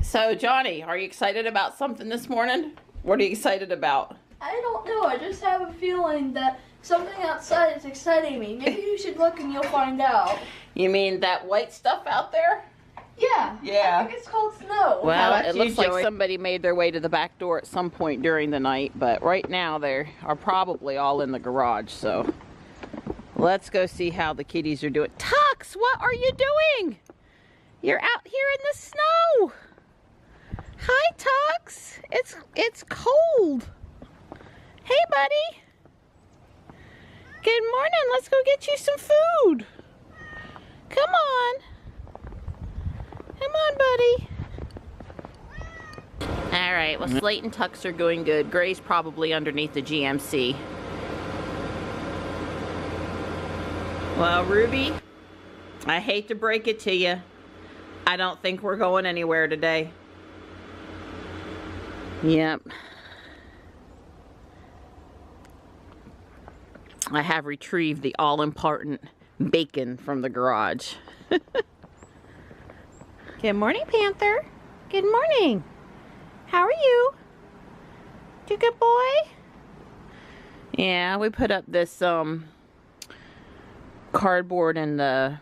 So, Johnny, are you excited about something this morning? What are you excited about? I don't know. I just have a feeling that something outside is exciting me. Maybe you should look and you'll find out. You mean that white stuff out there? Yeah. Yeah. I think it's called snow. Well, it looks like somebody made their way to the back door at some point during the night, but right now they are probably all in the garage, so let's go see how the kitties are doing. Tux, what are you doing? You're out here in the snow. Hi, Tux. It's cold. Hey, buddy. Good morning. Let's go get you some food. Come on. Come on, buddy. All right. Well, Slate and Tux are going good. Gray's probably underneath the GMC. Well, Ruby, I hate to break it to you. I don't think we're going anywhere today. Yep. I have retrieved the all-important bacon from the garage. Good morning, Panther. Good morning. How are you? You a good boy? Yeah, we put up this cardboard and the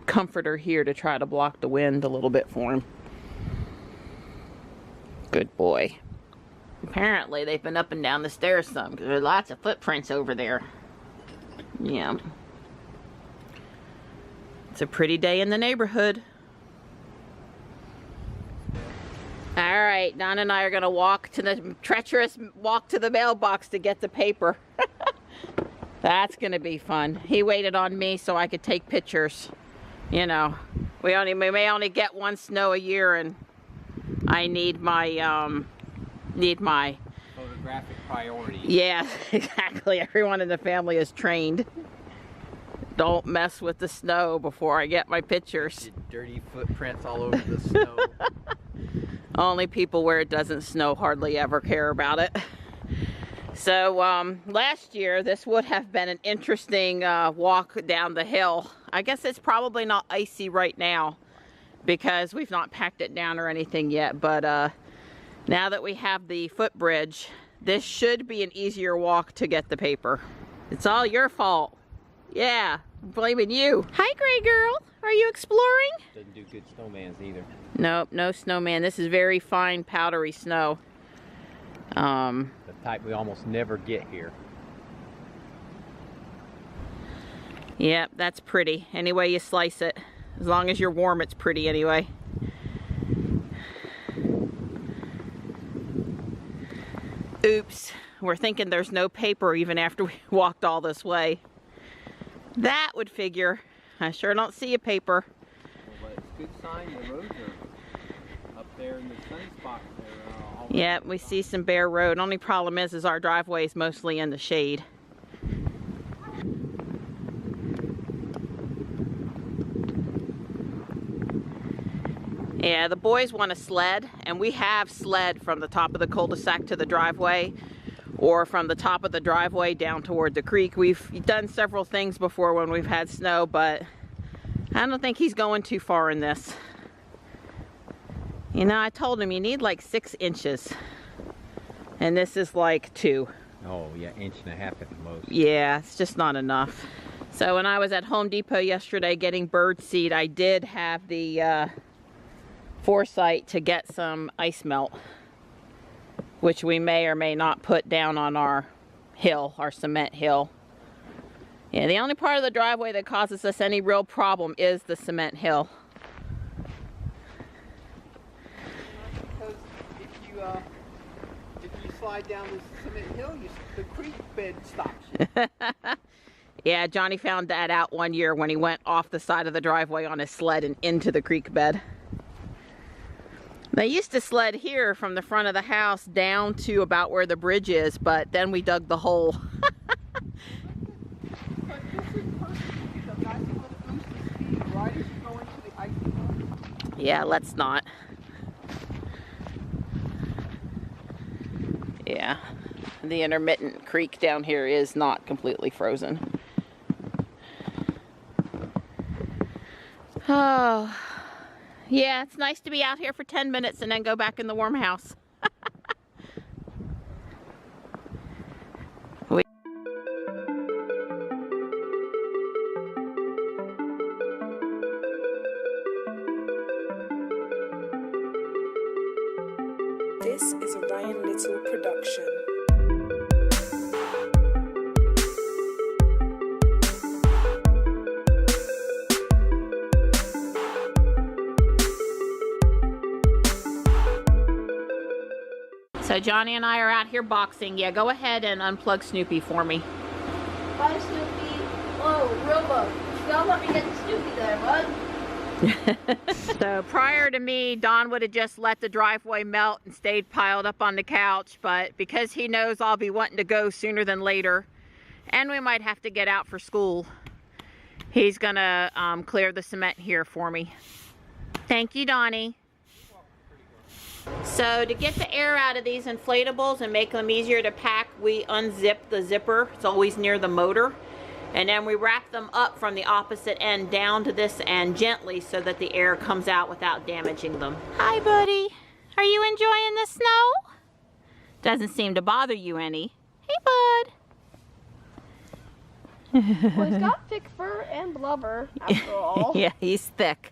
comforter here to try to block the wind a little bit for him. Good boy. Apparently they've been up and down the stairs some because there are lots of footprints over there. Yeah. It's a pretty day in the neighborhood. Alright, Don and I are going to walk to the treacherous walk to the mailbox to get the paper. That's going to be fun. He waited on me so I could take pictures. You know, we may only get one snow a year, and I need my photographic priority. Yeah, exactly. Everyone in the family is trained. Don't mess with the snow before I get my pictures. Dirty footprints all over the snow. Only people where it doesn't snow hardly ever care about it. So last year this would have been an interesting walk down the hill. I guess it's probably not icy right now because we've not packed it down or anything yet, but now that we have the footbridge, this should be an easier walk to get the paper. It's all your fault. Yeah, I'm blaming you. Hi, Gray Girl. Are you exploring? Doesn't do good snowmans either. Nope, no snowman. This is very fine, powdery snow. The type we almost never get here. Yep, that's pretty. Any way you slice it. As long as you're warm, it's pretty anyway. Oops, we're thinking there's no paper even after we walked all this way. That would figure. I sure don't see a paper. Well, but it's a good sign the roads are up there in the sun spot. Yeah, we see some bare road. Only problem is our driveway is mostly in the shade. Yeah, the boys want to sled, and we have sled from the top of the cul-de-sac to the driveway, or from the top of the driveway down toward the creek. We've done several things before when we've had snow, but I don't think he's going too far in this. You know, I told him you need like 6 inches, and this is like 2. Oh yeah, 1.5 inches at the most. Yeah, it's just not enough. So when I was at Home Depot yesterday getting bird seed, I did have the foresight to get some ice melt, which we may or may not put down on our hill, our cement hill. Yeah, the only part of the driveway that causes us any real problem is the cement hill. Because if you slide down this cement hill, the creek bed stops you. Yeah, Johnny found that out one year when he went off the side of the driveway on his sled and into the creek bed. They used to sled here from the front of the house down to about where the bridge is, but then we dug the hole. Yeah, let's not. Yeah, the intermittent creek down here is not completely frozen. Oh, Yeah, it's nice to be out here for 10 minutes and then go back in the warm house. This is a Ryan Little production. So Johnny and I are out here boxing. Yeah, go ahead and unplug Snoopy for me. Bye, Snoopy. Oh, Robo. Don't let me get Snoopy there, bud. So prior to me, Don would have just let the driveway melt and stayed piled up on the couch, but because he knows I'll be wanting to go sooner than later, and we might have to get out for school, he's gonna clear the cement here for me. Thank you, Donnie. So to get the air out of these inflatables and make them easier to pack, we unzip the zipper. It's always near the motor. And then we wrap them up from the opposite end down to this end gently so that the air comes out without damaging them. Hi, buddy. Are you enjoying the snow? Doesn't seem to bother you any. Hey, bud. Well, he's got thick fur and blubber, after all. Yeah, he's thick.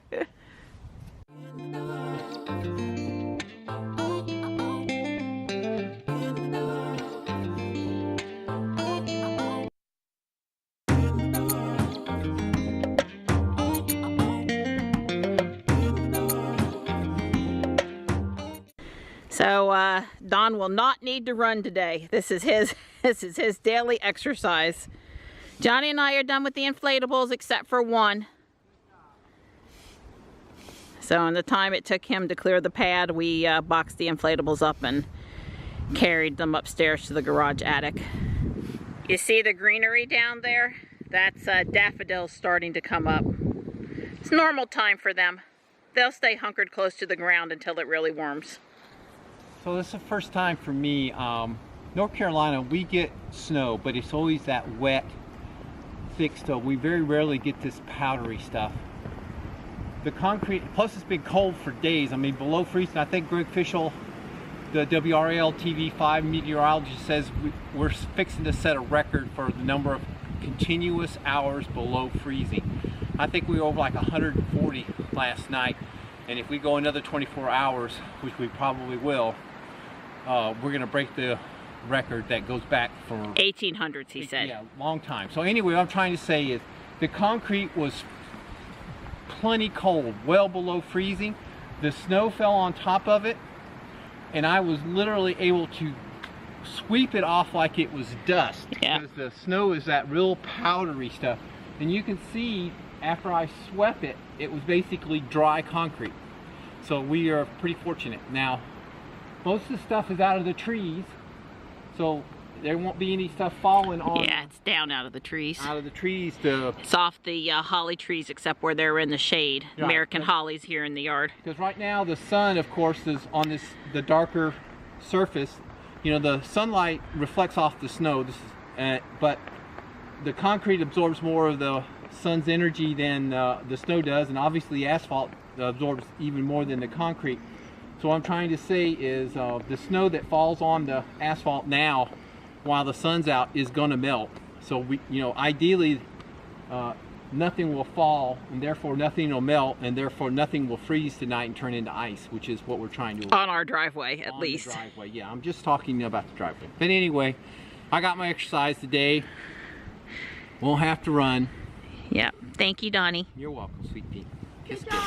So Don will not need to run today. This is his daily exercise. Johnny and I are done with the inflatables except for one. So in the time it took him to clear the pad, we boxed the inflatables up and carried them upstairs to the garage attic. You see the greenery down there? That's daffodils starting to come up. It's normal time for them. They'll stay hunkered close to the ground until it really warms. So this is the first time for me. North Carolina, we get snow, but it's always that wet, thick stuff. We very rarely get this powdery stuff. The concrete, plus it's been cold for days. I mean, below freezing. I think Greg Fishel, the WRAL TV5 meteorologist, says we're fixing to set a record for the number of continuous hours below freezing. I think we were over like 140 last night, and if we go another 24 hours, which we probably will, we're going to break the record that goes back for 1800s, he said. Yeah, long time. So anyway, what I'm trying to say is the concrete was plenty cold, well below freezing. The snow fell on top of it, and I was literally able to sweep it off like it was dust. Yeah. Because the snow is that real powdery stuff. And you can see after I swept it, it was basically dry concrete. So we are pretty fortunate. Now, most of the stuff is out of the trees, so there won't be any stuff falling on. Yeah, it's down out of the trees. Out of the trees. It's off the holly trees except where they're in the shade. Right. American hollies here in the yard. Because right now the sun, of course, is on the darker surface. You know, the sunlight reflects off the snow, but the concrete absorbs more of the sun's energy than the snow does, and obviously asphalt absorbs even more than the concrete. So what I'm trying to say is the snow that falls on the asphalt now while the sun's out is going to melt. So we, ideally nothing will fall, and therefore nothing will melt, and therefore nothing will freeze tonight and turn into ice, which is what we're trying to on our driveway, at least. On the driveway, yeah. I'm just talking about the driveway. But anyway, I got my exercise today. Won't have to run. Yep. Thank you, Donnie. You're welcome, sweet pea. Kiss, kiss.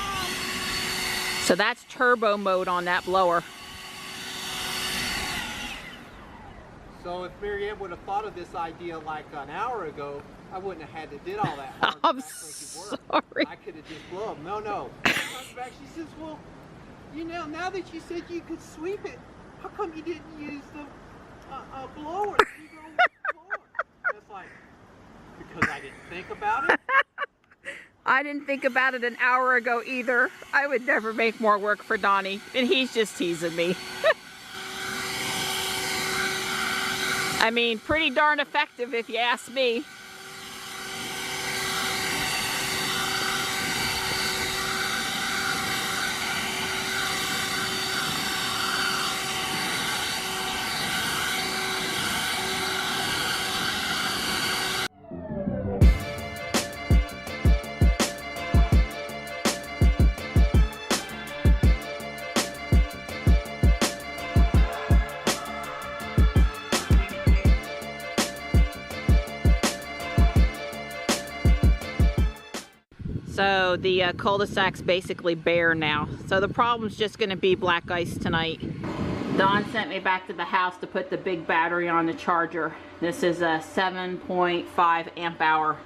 So that's turbo mode on that blower. So if Mary Ann would have thought of this idea like an hour ago, I wouldn't have had to did all that hard I'm sorry. I could have just blown. No. She comes back, she says, well, now that you said you could sweep it, how come you didn't use the blower? It's like, because I didn't think about it. I didn't think about it an hour ago either. I would never make more work for Donnie, and he's just teasing me. I mean, pretty darn effective if you ask me. So the cul-de-sac's basically bare now. So the problem's just gonna be black ice tonight. Don sent me back to the house to put the big battery on the charger. This is a 7.5 amp hour,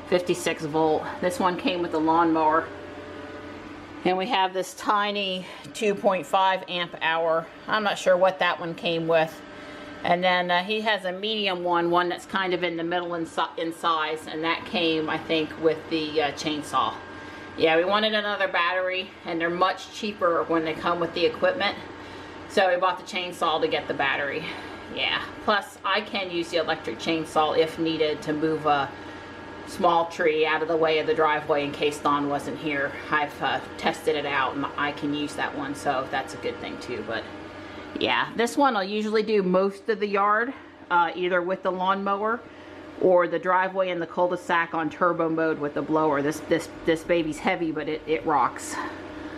56 volt. This one came with the lawnmower. And we have this tiny 2.5 amp hour. I'm not sure what that one came with. And then he has a medium one that's kind of in the middle in size, and that came, I think, with the chainsaw. Yeah, we wanted another battery, and they're much cheaper when they come with the equipment. So we bought the chainsaw to get the battery. Yeah, plus I can use the electric chainsaw if needed to move a small tree out of the way of the driveway in case Don wasn't here. I've tested it out, and I can use that one, so that's a good thing too. But yeah, this one I'll usually do most of the yard, either with the lawnmower or the driveway and the cul-de-sac on turbo mode with the blower. This baby's heavy, but it rocks.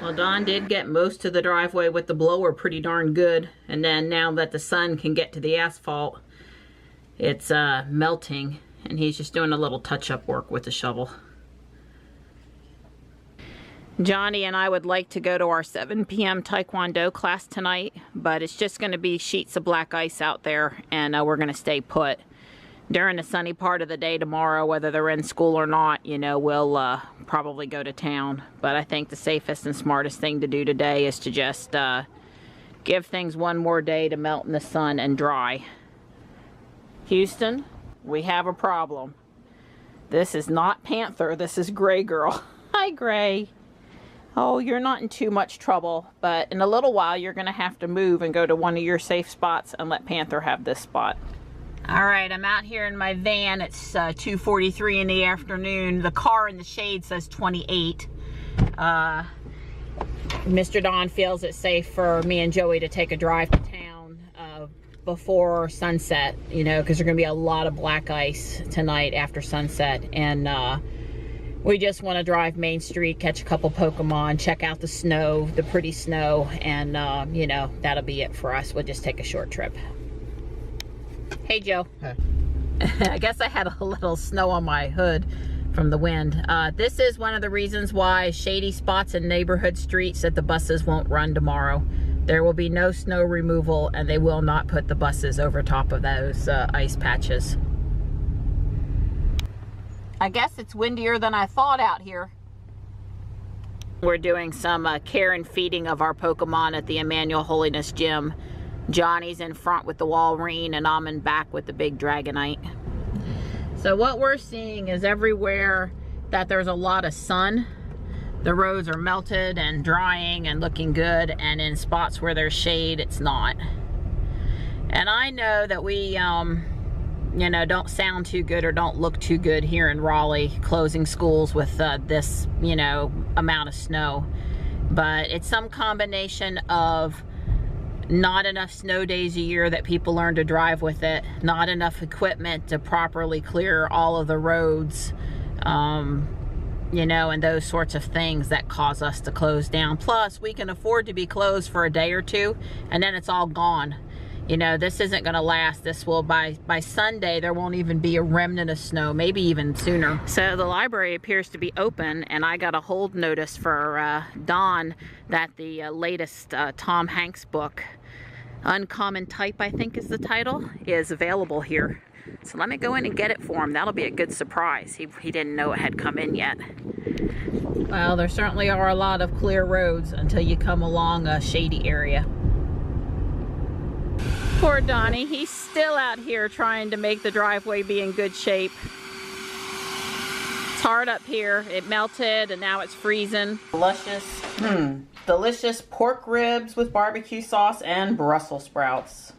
Well, Don did get most of the driveway with the blower pretty darn good, and then now that the sun can get to the asphalt, it's melting, and he's just doing a little touch-up work with the shovel. Johnny and I would like to go to our 7 p.m. Taekwondo class tonight, but it's just going to be sheets of black ice out there, and we're going to stay put. During the sunny part of the day tomorrow, whether they're in school or not, you know, we'll probably go to town. But I think the safest and smartest thing to do today is to just give things one more day to melt in the sun and dry. Houston, we have a problem. This is not Panther, this is Gray Girl. Hi, Gray. Oh, you're not in too much trouble, but in a little while you're going to have to move and go to one of your safe spots and let Panther have this spot. All right, I'm out here in my van. It's 2:43 in the afternoon. The car in the shade says 28. Mr. Don feels it safe for me and Joey to take a drive to town before sunset, you know, because there's going to be a lot of black ice tonight after sunset. And we just want to drive Main Street, catch a couple Pokemon, check out the snow, the pretty snow, and, you know, that'll be it for us. We'll just take a short trip. Hey, Joe. Hey. I guess I had a little snow on my hood from the wind. This is one of the reasons why shady spots in neighborhood streets that the buses won't run tomorrow. There will be no snow removal, and they will not put the buses over top of those ice patches. I guess it's windier than I thought out here. We're doing some care and feeding of our Pokemon at the Emmanuel Holiness Gym. Johnny's in front with the Walrein, and I'm in back with the big Dragonite. So what we're seeing is everywhere that there's a lot of sun, the roads are melted and drying and looking good, and in spots where there's shade, it's not. And I know that we, you know, don't sound too good or don't look too good here in Raleigh, closing schools with this, you know, amount of snow. But it's some combination of not enough snow days a year that people learn to drive with it, not enough equipment to properly clear all of the roads, you know, and those sorts of things that cause us to close down. Plus, we can afford to be closed for a day or two, and then it's all gone. You know, this isn't going to last. This will, by Sunday, there won't even be a remnant of snow, maybe even sooner. So the library appears to be open, and I got a hold notice for Don that the latest Tom Hanks book, Uncommon Type, I think is the title, is available here. So let me go in and get it for him. That'll be a good surprise. He didn't know it had come in yet. Well, there certainly are a lot of clear roads until you come along a shady area. Poor Donnie, he's still out here trying to make the driveway be in good shape. It's hard up here. It melted and now it's freezing. Delicious pork ribs with barbecue sauce and Brussels sprouts.